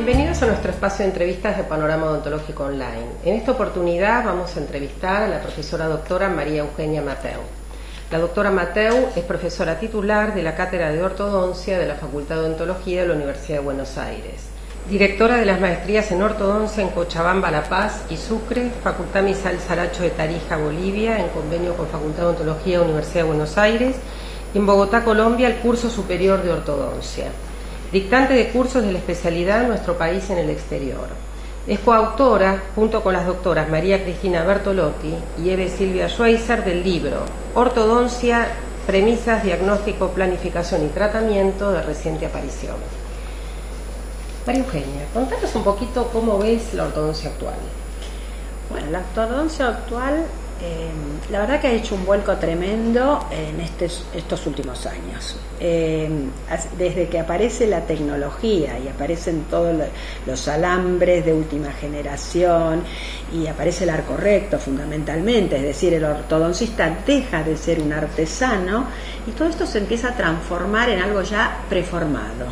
Bienvenidos a nuestro espacio de entrevistas de Panorama Odontológico Online. En esta oportunidad vamos a entrevistar a la profesora doctora María Eugenia Mateu. La doctora Mateu es profesora titular de la Cátedra de Ortodoncia de la Facultad de Odontología de la Universidad de Buenos Aires. Directora de las maestrías en ortodoncia en Cochabamba, La Paz y Sucre, Facultad Misal Saracho de Tarija, Bolivia, en convenio con Facultad de Odontología de la Universidad de Buenos Aires, y en Bogotá, Colombia, el curso superior de ortodoncia. Dictante de cursos de la especialidad en nuestro país y en el exterior. Es coautora, junto con las doctoras María Cristina Bertolotti y Eve Silvia Schweizer, del libro Ortodoncia, premisas, diagnóstico, planificación y tratamiento, de reciente aparición. María Eugenia, contanos un poquito cómo ves la ortodoncia actual. Bueno, la ortodoncia actual, la verdad que ha hecho un vuelco tremendo en estos últimos años. Desde que aparece la tecnología y aparecen todos los alambres de última generación y aparece el arco recto fundamentalmente, es decir, el ortodoncista deja de ser un artesano y todo esto se empieza a transformar en algo ya preformado.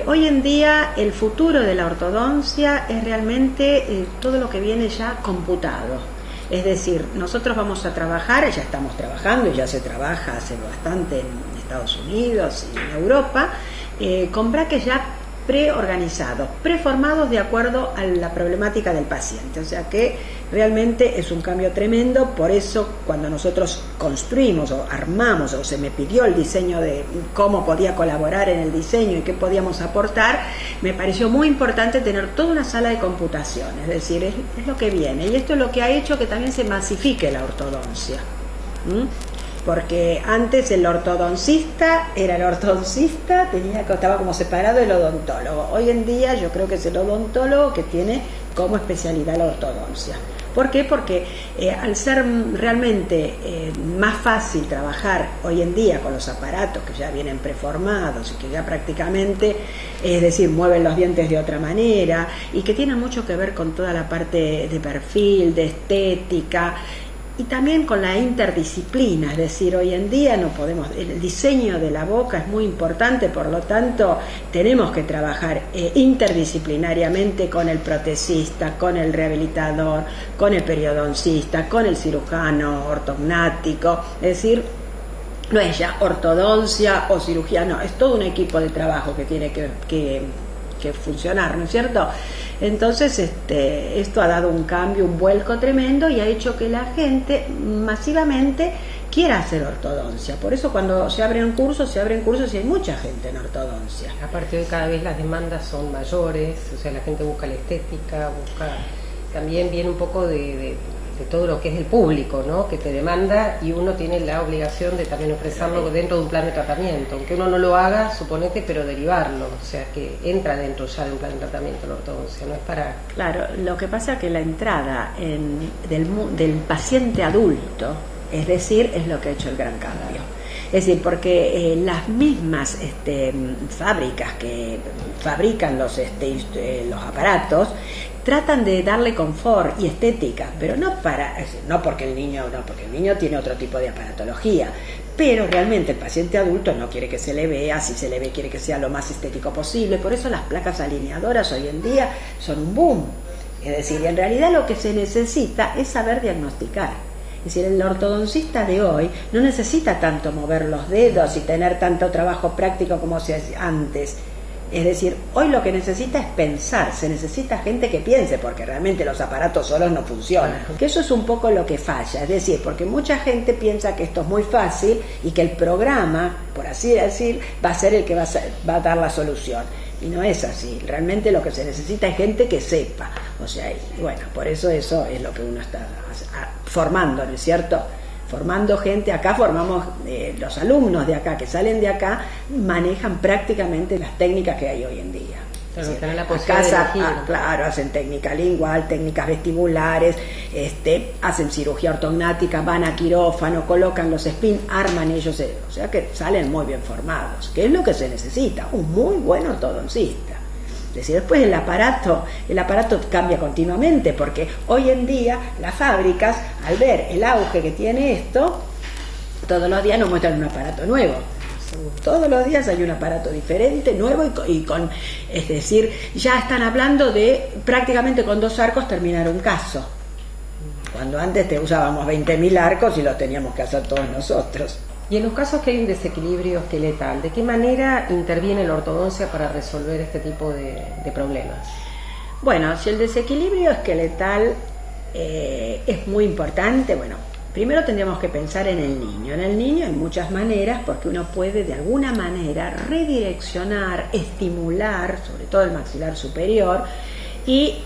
Hoy en día el futuro de la ortodoncia es realmente todo lo que viene ya computado. Es decir, nosotros vamos a trabajar, ya estamos trabajando y ya se trabaja hace bastante en Estados Unidos y en Europa, con brackets ya preorganizados, preformados de acuerdo a la problemática del paciente. O sea que realmente es un cambio tremendo. Por eso cuando nosotros construimos o armamos o se me pidió el diseño de cómo podía colaborar en el diseño y qué podíamos aportar, me pareció muy importante tener toda una sala de computación. Es decir, es lo que viene, y esto es lo que ha hecho que también se masifique la ortodoncia. Porque antes el ortodoncista era el ortodoncista, estaba como separado del odontólogo. Hoy en día yo creo que es el odontólogo que tiene como especialidad la ortodoncia. ¿Por qué? Porque al ser realmente más fácil trabajar hoy en día con los aparatos que ya vienen preformados y que ya prácticamente, es decir, mueven los dientes de otra manera y que tienen mucho que ver con toda la parte de perfil, de estética, y también con la interdisciplina, es decir, hoy en día no podemos, el diseño de la boca es muy importante, por lo tanto tenemos que trabajar interdisciplinariamente con el protesista, con el rehabilitador, con el periodoncista, con el cirujano ortognático, es decir, no es ya ortodoncia o cirugía, no, es todo un equipo de trabajo que tiene que funcionar, ¿no es cierto? Entonces esto ha dado un cambio, un vuelco tremendo y ha hecho que la gente masivamente quiera hacer ortodoncia. Por eso cuando se abren cursos y hay mucha gente en ortodoncia. Aparte de hoy cada vez las demandas son mayores, o sea, la gente busca la estética, también viene un poco de todo lo que es el público, ¿no? Que te demanda y uno tiene la obligación de también ofrecerlo dentro de un plan de tratamiento, aunque uno no lo haga, suponete, pero derivarlo, o sea, que entra dentro ya de un plan de tratamiento la ortodoncia, no es para... Claro, lo que pasa es que la entrada del paciente adulto, es decir, es lo que ha hecho el gran cambio. Es decir, porque las mismas fábricas que fabrican los aparatos tratan de darle confort y estética, pero no porque el niño tiene otro tipo de aparatología, pero realmente el paciente adulto no quiere que se le vea, si se le ve quiere que sea lo más estético posible. Por eso las placas alineadoras hoy en día son un boom. Es decir, en realidad lo que se necesita es saber diagnosticar. Es decir, el ortodoncista de hoy no necesita tanto mover los dedos y tener tanto trabajo práctico como se hacía antes. Es decir, hoy lo que necesita es pensar, se necesita gente que piense, porque realmente los aparatos solos no funcionan. Que eso es un poco lo que falla, es decir, porque mucha gente piensa que esto es muy fácil y que el programa, por así decir, va a ser el que va a dar la solución. Y no es así, realmente lo que se necesita es gente que sepa. O sea, y bueno, por eso es lo que uno está formando, ¿no es cierto? Formando gente, acá formamos los alumnos de acá, que salen de acá, manejan prácticamente las técnicas que hay hoy en día. Claro, sí. La posibilidad de elegir. Claro, hacen técnica lingual, técnicas vestibulares, hacen cirugía ortognática, van a quirófano, colocan los spin, arman ellos, o sea que salen muy bien formados, que es lo que se necesita, un muy buen ortodoncista. Es decir, después el aparato cambia continuamente, porque hoy en día las fábricas, al ver el auge que tiene esto, todos los días nos muestran un aparato nuevo. Todos los días hay un aparato diferente, nuevo es decir, ya están hablando de prácticamente con 2 arcos terminar un caso. Cuando antes usábamos 20.000 arcos y los teníamos que hacer todos nosotros. Y en los casos que hay un desequilibrio esqueletal, ¿de qué manera interviene la ortodoncia para resolver este tipo de problemas? Bueno, si el desequilibrio esqueletal es muy importante, bueno, primero tendríamos que pensar en el niño. En el niño hay muchas maneras, porque uno puede de alguna manera redireccionar, estimular, sobre todo el maxilar superior, y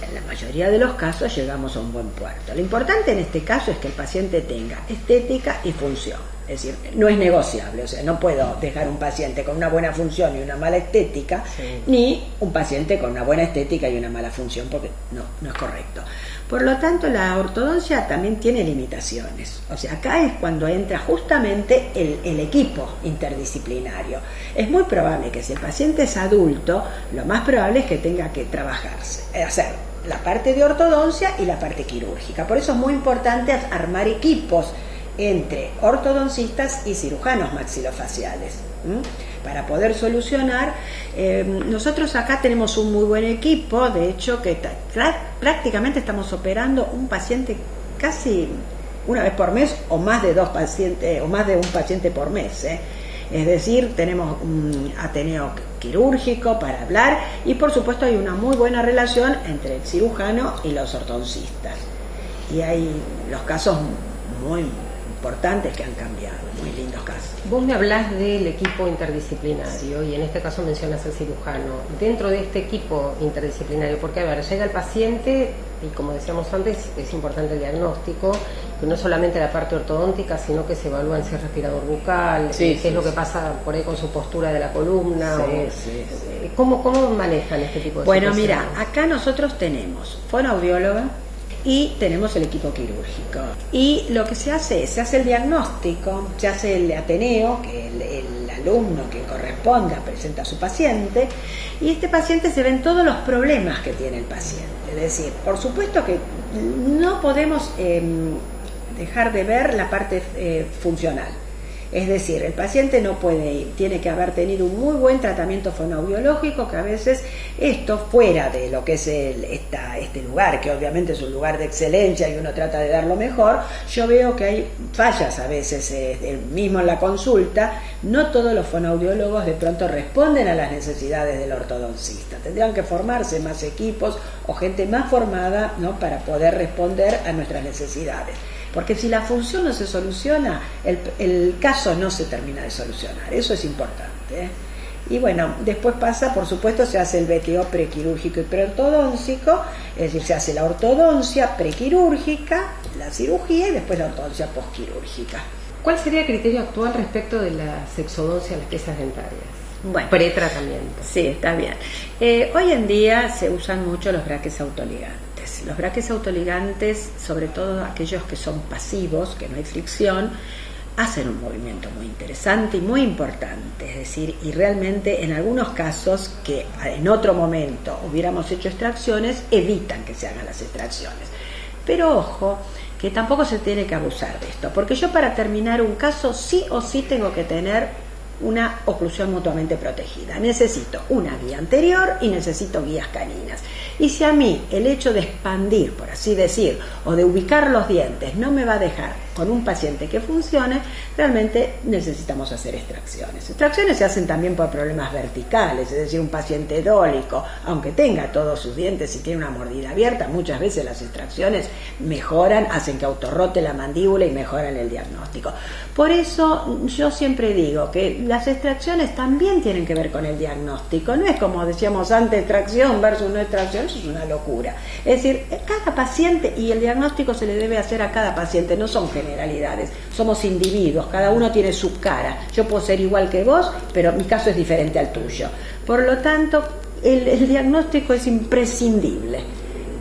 en la mayoría de los casos llegamos a un buen puerto. Lo importante en este caso es que el paciente tenga estética y función. Es decir, no es negociable, o sea, no puedo dejar un paciente con una buena función y una mala estética, ni un paciente con una buena estética y una mala función, porque no es correcto. Por lo tanto, la ortodoncia también tiene limitaciones. O sea, acá es cuando entra justamente el equipo interdisciplinario. Es muy probable que si el paciente es adulto, lo más probable es que tenga que hacer la parte de ortodoncia y la parte quirúrgica. Por eso es muy importante armar equipos entre ortodoncistas y cirujanos maxilofaciales, para poder solucionar. Nosotros acá tenemos un muy buen equipo, de hecho que prácticamente estamos operando un paciente casi una vez por mes, o más de 2 pacientes, o más de un paciente por mes, Es decir, tenemos un ateneo quirúrgico para hablar, y por supuesto hay una muy buena relación entre el cirujano y los ortodoncistas, y hay los casos muy importantes que han cambiado, muy lindos casos. Vos me hablás del equipo interdisciplinario y en este caso mencionas al cirujano. Dentro de este equipo interdisciplinario, porque a ver, llega el paciente y como decíamos antes, es importante el diagnóstico, que no solamente la parte ortodóntica, sino que se evalúa si es respirador bucal, qué es lo que pasa por ahí con su postura de la columna. ¿Cómo manejan este tipo de Bueno, situaciones? mira, acá nosotros tenemos fonoaudióloga y tenemos el equipo quirúrgico. Y lo que se hace es, se hace el diagnóstico, se hace el ateneo, que el alumno que corresponda presenta a su paciente, y este paciente se ven todos los problemas que tiene el paciente. Es decir, por supuesto que no podemos dejar de ver la parte funcional. Es decir, el paciente no puede ir, tiene que haber tenido un muy buen tratamiento fonoaudiológico, que a veces esto fuera de lo que es este lugar, que obviamente es un lugar de excelencia y uno trata de dar lo mejor, yo veo que hay fallas a veces, mismo en la consulta, no todos los fonoaudiólogos de pronto responden a las necesidades del ortodoncista. Tendrían que formarse más equipos o gente más formada, ¿no?, para poder responder a nuestras necesidades. Porque si la función no se soluciona, el caso no se termina de solucionar. Eso es importante, Y bueno, después pasa, por supuesto, se hace el BTO prequirúrgico y preortodóntico, es decir, se hace la ortodoncia prequirúrgica, la cirugía y después la ortodoncia posquirúrgica. ¿Cuál sería el criterio actual respecto de la sexodoncia en las piezas dentarias? Bueno, pretratamiento. Sí, está bien. Hoy en día se usan mucho los braques autoligantes. Los braques autoligantes, sobre todo aquellos que son pasivos, que no hay fricción, hacen un movimiento muy interesante y muy importante. Es decir, y realmente en algunos casos que en otro momento hubiéramos hecho extracciones, evitan que se hagan las extracciones. Pero ojo, que tampoco se tiene que abusar de esto, porque yo para terminar un caso sí o sí tengo que tener una oclusión mutuamente protegida. Necesito una guía anterior y necesito guías caninas. Y si a mí el hecho de expandir, por así decir, o de ubicar los dientes no me va a dejar con un paciente que funcione, realmente necesitamos hacer extracciones. Extracciones se hacen también por problemas verticales, es decir, un paciente dólico, aunque tenga todos sus dientes y tiene una mordida abierta, muchas veces las extracciones mejoran, hacen que autorrote la mandíbula y mejoran el diagnóstico. Por eso yo siempre digo que las extracciones también tienen que ver con el diagnóstico. No es como decíamos antes, extracción versus no extracción, eso es una locura. Es decir, cada paciente, y el diagnóstico se le debe hacer a cada paciente, no son generalidades, somos individuos, cada uno tiene su cara. Yo puedo ser igual que vos, pero mi caso es diferente al tuyo. Por lo tanto, el diagnóstico es imprescindible.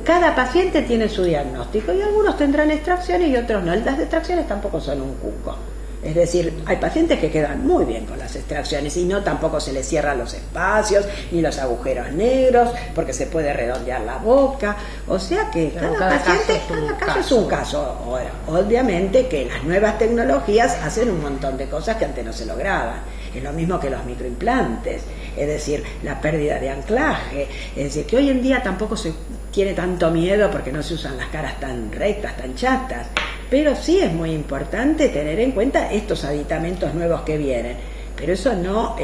Cada paciente tiene su diagnóstico y algunos tendrán extracciones y otros no. Las extracciones tampoco son un cuco. Es decir, hay pacientes que quedan muy bien con las extracciones y no tampoco se les cierran los espacios ni los agujeros negros porque se puede redondear la boca. O sea que cada caso es un caso. Ahora, obviamente que las nuevas tecnologías hacen un montón de cosas que antes no se lograban. Es lo mismo que los microimplantes, es decir, la pérdida de anclaje. Es decir, que hoy en día tampoco se tiene tanto miedo porque no se usan las caras tan rectas, tan chatas. Pero sí es muy importante tener en cuenta estos aditamentos nuevos que vienen. Pero eso no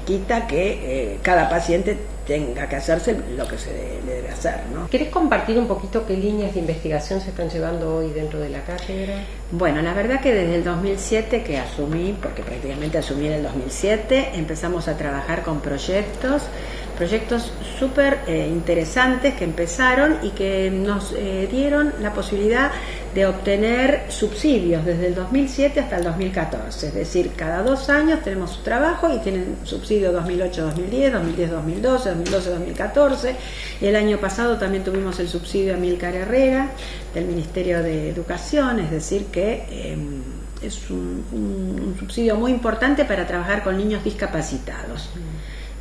quita que cada paciente tenga que hacerse lo que se le debe hacer, ¿no? ¿Querés compartir un poquito qué líneas de investigación se están llevando hoy dentro de la cátedra? Bueno, la verdad que desde el 2007 que asumí, porque prácticamente asumí en el 2007, empezamos a trabajar con proyectos súper interesantes que empezaron y que nos dieron la posibilidad de obtener subsidios desde el 2007 hasta el 2014, es decir, cada 2 años tenemos su trabajo y tienen subsidio 2008-2010, 2010-2012, 2012-2014. El año pasado también tuvimos el subsidio Amílcar Herrera del Ministerio de Educación, es decir que es un subsidio muy importante para trabajar con niños discapacitados.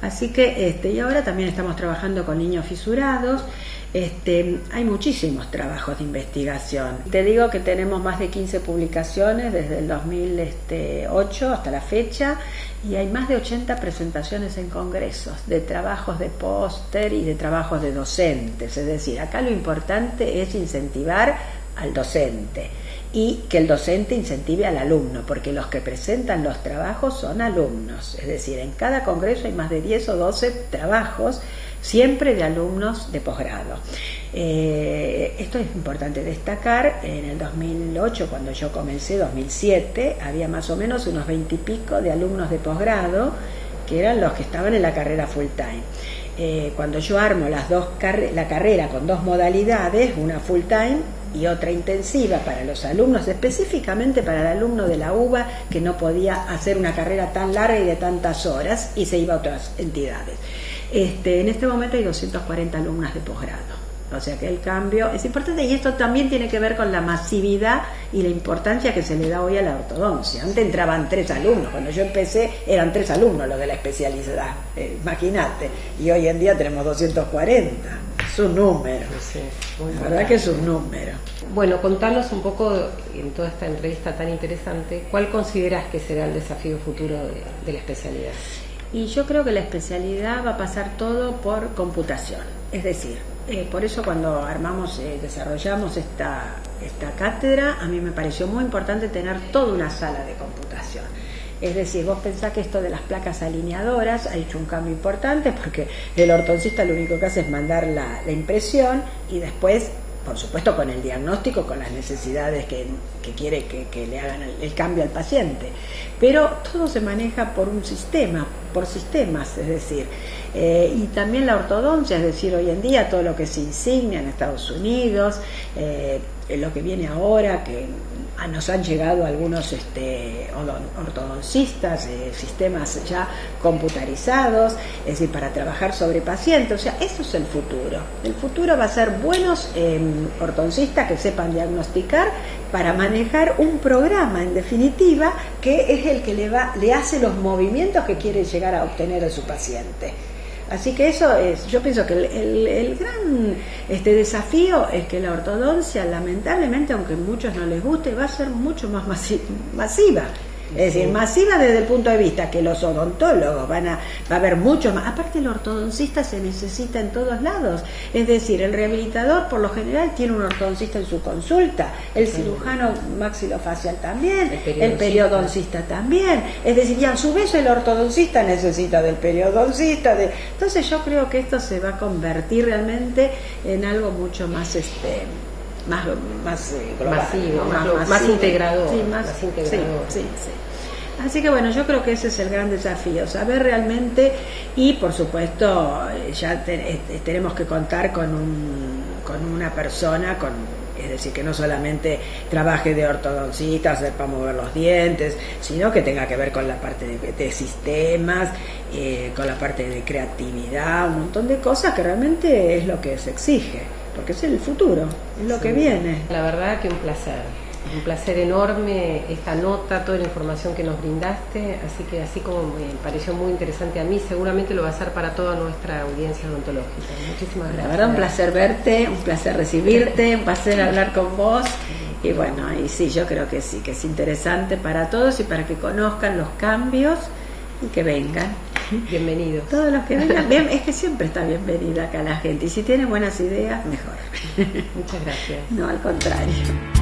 Así que, y ahora también estamos trabajando con niños fisurados. Hay muchísimos trabajos de investigación. Te digo que tenemos más de 15 publicaciones desde el 2008 hasta la fecha y hay más de 80 presentaciones en congresos de trabajos de póster y de trabajos de docentes. Es decir, acá lo importante es incentivar al docente y que el docente incentive al alumno, porque los que presentan los trabajos son alumnos, es decir, en cada congreso hay más de 10 o 12 trabajos, siempre de alumnos de posgrado. Esto es importante destacar. En el 2008, cuando yo comencé, 2007, había más o menos unos 20 y pico de alumnos de posgrado, que eran los que estaban en la carrera full time. Cuando yo armo la carrera con 2 modalidades, una full time y otra intensiva para los alumnos, específicamente para el alumno de la UBA que no podía hacer una carrera tan larga y de tantas horas y se iba a otras entidades. En este momento hay 240 alumnas de posgrado. O sea que el cambio es importante y esto también tiene que ver con la masividad y la importancia que se le da hoy a la ortodoncia. Antes entraban 3 alumnos, cuando yo empecé eran 3 alumnos los de la especialidad, imagínate, y hoy en día tenemos 240, es un número, sí, la verdad que es un número. Bueno, contanos un poco en toda esta entrevista tan interesante, ¿cuál considerás que será el desafío futuro de la especialidad? Y yo creo que la especialidad va a pasar todo por computación, es decir, por eso cuando desarrollamos esta cátedra, a mí me pareció muy importante tener toda una sala de computación. Es decir, vos pensás que esto de las placas alineadoras ha hecho un cambio importante porque el ortodoncista lo único que hace es mandar la impresión y después, por supuesto, con el diagnóstico, con las necesidades que quiere que le hagan el cambio al paciente. Pero todo se maneja por un sistema, por sistemas, es decir, y también la ortodoncia, es decir, hoy en día todo lo que se insignia en Estados Unidos, lo que viene ahora, que nos han llegado algunos ortodoncistas, sistemas ya computarizados, es decir, para trabajar sobre pacientes. O sea, eso es el futuro. El futuro va a ser buenos ortodoncistas que sepan diagnosticar para manejar un programa, en definitiva, que es el que le hace los movimientos que quiere llegar a obtener de su paciente. Así que eso es, yo pienso que el gran desafío es que la ortodoncia, lamentablemente, aunque a muchos no les guste, va a ser mucho más masiva. Es decir, masiva desde el punto de vista que los odontólogos va a haber mucho más. Aparte, el ortodoncista se necesita en todos lados. Es decir, el rehabilitador por lo general tiene un ortodoncista en su consulta, el cirujano maxilofacial también, el periodoncista también. Es decir, y a su vez el ortodoncista necesita del periodoncista. Entonces yo creo que esto se va a convertir realmente en algo mucho más más global, masivo, ¿no? más integrador. Sí, más integrador. Sí. Así que bueno, yo creo que ese es el gran desafío, saber realmente, y por supuesto ya tenemos que contar con una persona, es decir, que no solamente trabaje de ortodoncista, sepa mover los dientes, sino que tenga que ver con la parte de sistemas, con la parte de creatividad, un montón de cosas que realmente es lo que se exige. Porque es el futuro, es lo que viene. La verdad que un placer. Un placer enorme esta nota, toda la información que nos brindaste, así que así como me pareció muy interesante a mí, seguramente lo va a ser para toda nuestra audiencia odontológica. Muchísimas gracias. La verdad, un placer verte, un placer recibirte, un placer hablar con vos. Y bueno, y sí, yo creo que sí, que es interesante para todos y para que conozcan los cambios y que vengan. Bienvenidos. Todos los que vengan, bien, es que siempre está bienvenida acá la gente. Y si tienen buenas ideas, mejor. Muchas gracias. No, al contrario.